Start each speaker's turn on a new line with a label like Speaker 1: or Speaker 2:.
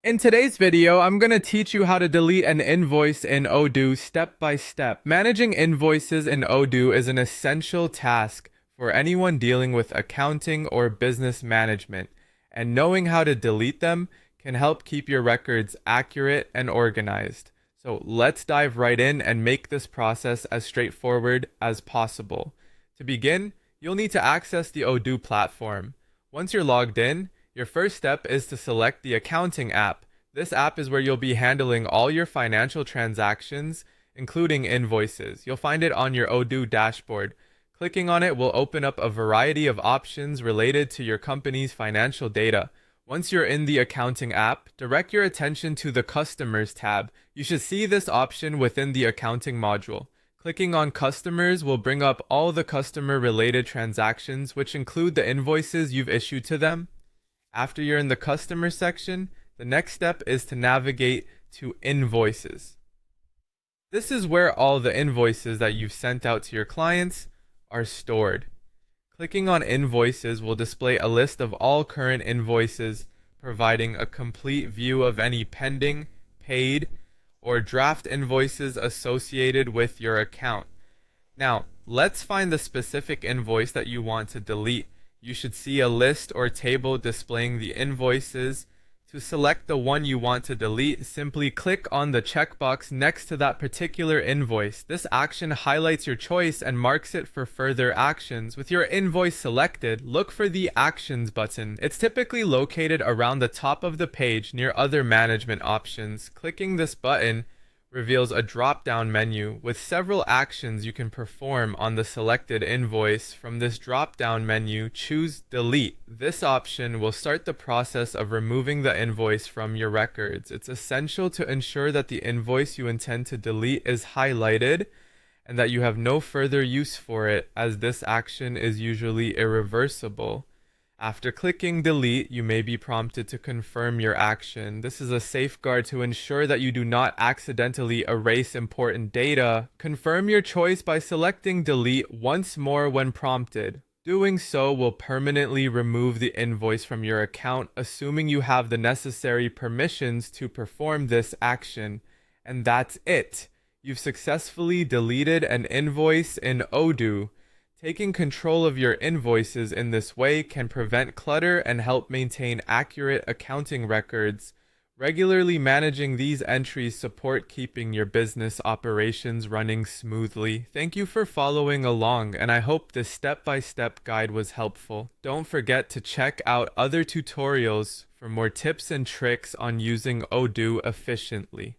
Speaker 1: In today's video, I'm going to teach you how to delete an invoice in Odoo step by step. Managing invoices in Odoo is an essential task for anyone dealing with accounting or business management, and knowing how to delete them can help keep your records accurate and organized. So let's dive right in and make this process as straightforward as possible. To begin, you'll need to access the Odoo platform. Once you're logged in, your first step is to select the accounting app. This app is where you'll be handling all your financial transactions, including invoices. You'll find it on your Odoo dashboard. Clicking on it will open up a variety of options related to your company's financial data. Once you're in the accounting app, direct your attention to the Customers tab. You should see this option within the accounting module. Clicking on Customers will bring up all the customer-related transactions, which include the invoices you've issued to them. After you're in the Customer section, the next step is to navigate to Invoices. This is where all the invoices that you've sent out to your clients are stored. Clicking on Invoices will display a list of all current invoices, providing a complete view of any pending, paid, or draft invoices associated with your account. Now, let's find the specific invoice that you want to delete. You should see a list or table displaying the invoices. To select the one you want to delete, simply click on the checkbox next to that particular invoice. This action highlights your choice and marks it for further actions. With your invoice selected, look for the Actions button. It's typically located around the top of the page near other management options. Clicking this button reveals a drop-down menu with several actions you can perform on the selected invoice. From this drop-down menu, choose Delete. This option will start the process of removing the invoice from your records. It's essential to ensure that the invoice you intend to delete is highlighted and that you have no further use for it, as this action is usually irreversible. After clicking delete, you may be prompted to confirm your action. This is a safeguard to ensure that you do not accidentally erase important data. Confirm your choice by selecting delete once more when prompted. Doing so will permanently remove the invoice from your account, assuming you have the necessary permissions to perform this action. And that's it. You've successfully deleted an invoice in Odoo. Taking control of your invoices in this way can prevent clutter and help maintain accurate accounting records. Regularly managing these entries support keeping your business operations running smoothly. Thank you for following along, and I hope this step-by-step guide was helpful. Don't forget to check out other tutorials for more tips and tricks on using Odoo efficiently.